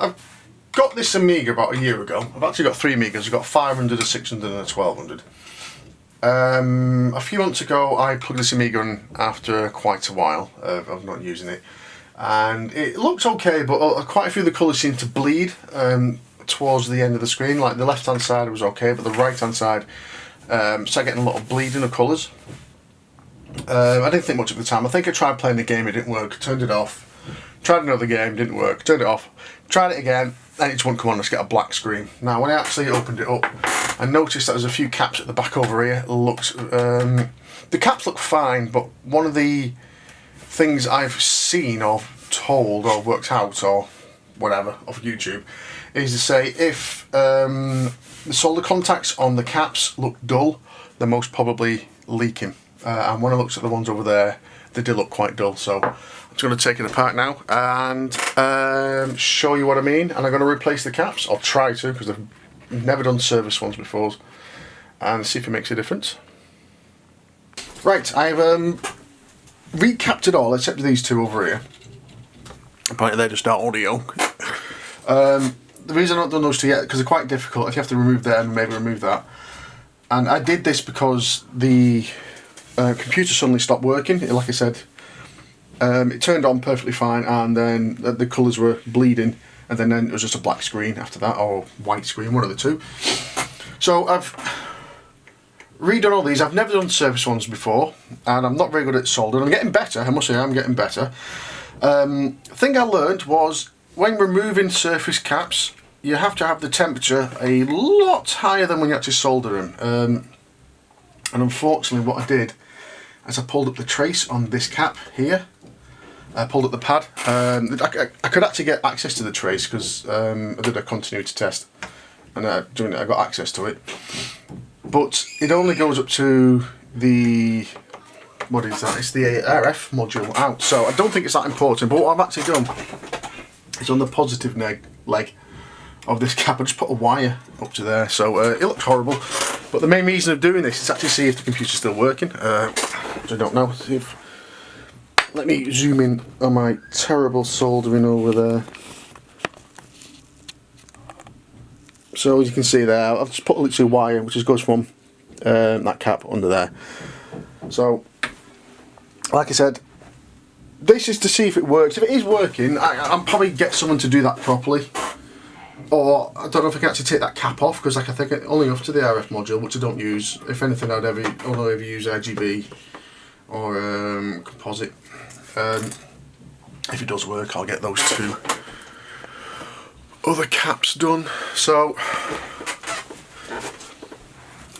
I've got this Amiga about a year ago. I've actually got 3 Amigas. I've got a 500, a 600 and a 1200. A few months ago I plugged this Amiga in after quite a while of not using it, and it looks okay, but quite a few of the colours seem to bleed towards the end of the screen. Like the left hand side was okay, but the right hand side started getting a lot of bleeding of colours. I didn't think much at the time. I think I tried playing the game, it didn't work, turned it off. Tried another game, didn't work, turned it off. Tried it again, and it just wouldn't come on, let's get a black screen. Now when I actually opened it up, I noticed that there's a few caps at the back over here. The caps look fine, but one of the things I've seen or told or worked out or whatever off YouTube is to say if the solder contacts on the caps look dull, they're most probably leaking. And when I looked at the ones over there, they did look quite dull. So I'm just going to take it apart now and show you what I mean. And I'm going to replace the caps. I'll try to, because I've never done service ones before, and see if it makes a difference. Right, I've recapped it all except these two over here. Apparently they're just our audio. The reason I've not done those two yet, because they're quite difficult. If you have to remove them, maybe remove that. And I did this because the computer suddenly stopped working. Like I said, it turned on perfectly fine, and then the colours were bleeding, and then it was just a black screen after that, or white screen, one of the two. So I've redone all these. I've never done service ones before, and I'm not very good at soldering. I'm getting better, I must say, I'm getting better. Thing I learned was when removing surface caps, you have to have the temperature a lot higher than when you actually solder them. And unfortunately what I did is I pulled up the trace on this cap here. I pulled up the pad. I could actually get access to the trace because I did a continuity test, and doing it I got access to it. But it only goes up to the, what is that? It's the RF module out. So I don't think it's that important. But what I've actually done is on the positive leg of this cap, I just put a wire up to there. So it looked horrible. But the main reason of doing this is actually see if the computer's still working. I don't know. See if, let me zoom in on my terrible soldering over there. So as you can see there, I've just put literally a wire which just goes from that cap under there. So, like I said, this is to see if it works. If it is working, I'll probably get someone to do that properly. Or I don't know if I can actually take that cap off, because like I think only up to the RF module, which I don't use. If anything, I'd only ever use RGB or composite. If it does work, I'll get those two other caps done. So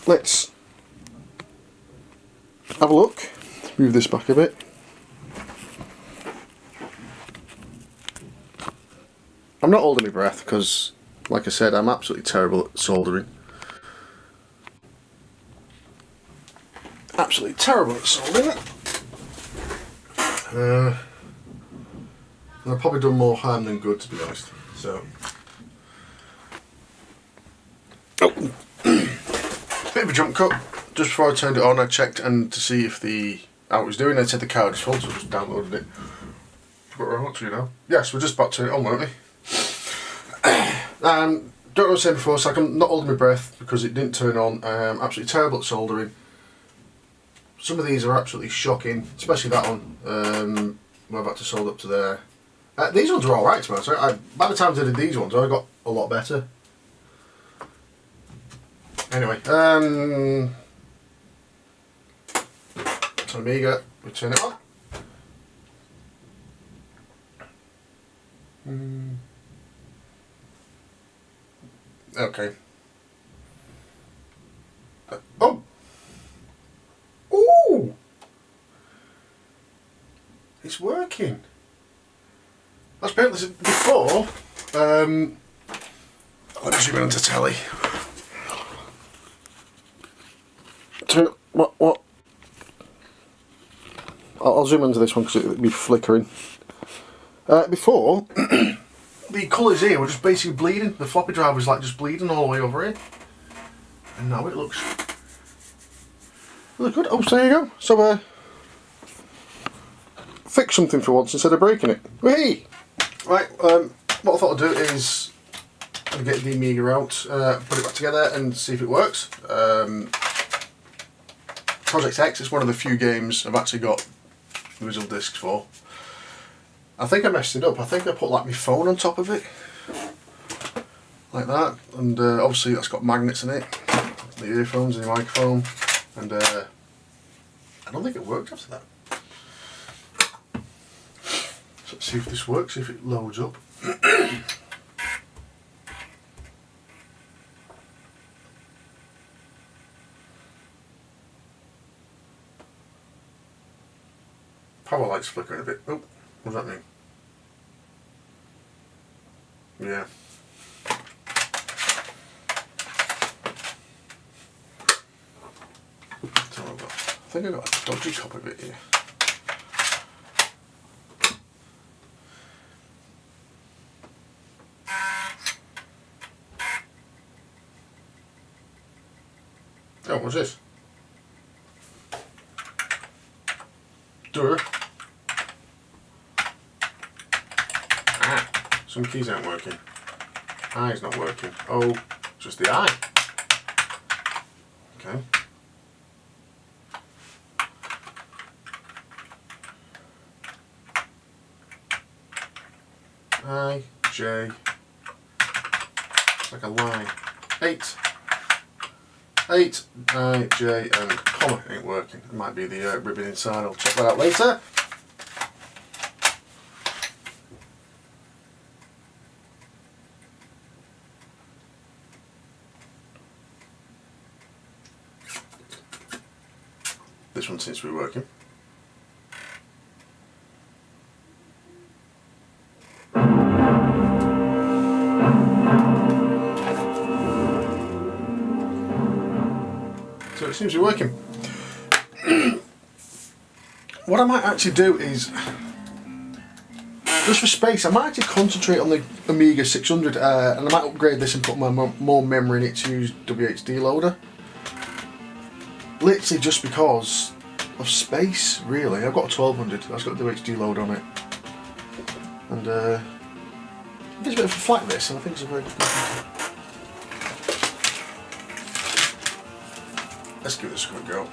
let's have a look. Move this back a bit. I'm not holding my breath because, like I said, I'm absolutely terrible at soldering. Absolutely terrible at soldering. And I've probably done more harm than good, to be honest. So, bit of a jump cut. Just before I turned it on, I checked and to see if how it was doing. It said the card is full, so I just downloaded it. What we're up to now? Yes, we're just about to turn it on, weren't we? Don't know what I was saying before, so I'm not holding my breath because it didn't turn on. Absolutely terrible at soldering. Some of these are absolutely shocking, especially that one. Where I've had to solder up to there. These ones are alright, to be honest. By the time I did these ones, I got a lot better. Anyway, Amiga, we turn it on. Okay. Oh! Ooh! It's working. That's better than before. Let me zoom in onto telly. What? I'll zoom into this one because it'll be flickering. Before, the colours here were just basically bleeding. The floppy drive was like just bleeding all the way over here. And now it looks good. Oh, so there you go. So, fix something for once instead of breaking it. Whee! Right, what I thought I'd do is get the Amiga out, put it back together and see if it works. Project X is one of the few games I've actually got the original discs for. I think I messed it up. I think I put like my phone on top of it, like that, and obviously that's got magnets in it, the earphones and the microphone, and I don't think it worked after that. So let's see if this works, if it loads up. Power light's flickering a bit. Oh, what does that mean? Yeah. I think I got a dodgy copy of it here. Oh, what's this? Dur. Some keys aren't working. I's not working. Oh, just the I. Okay. I, J, like a line. 8. 8, I, J, and comma ain't working. It might be the ribbon inside. I'll check that out later. This one seems to be working. So it seems to be working. What I might actually do is, just for space, I might actually concentrate on the Amiga 600 and I might upgrade this and put more memory in it to use WHD loader. Literally just because of space, really. I've got a 1200 that's got the WHD loader on it. And it gives a bit of a flack this, and I think it's a very good computer. Let's give this a quick go.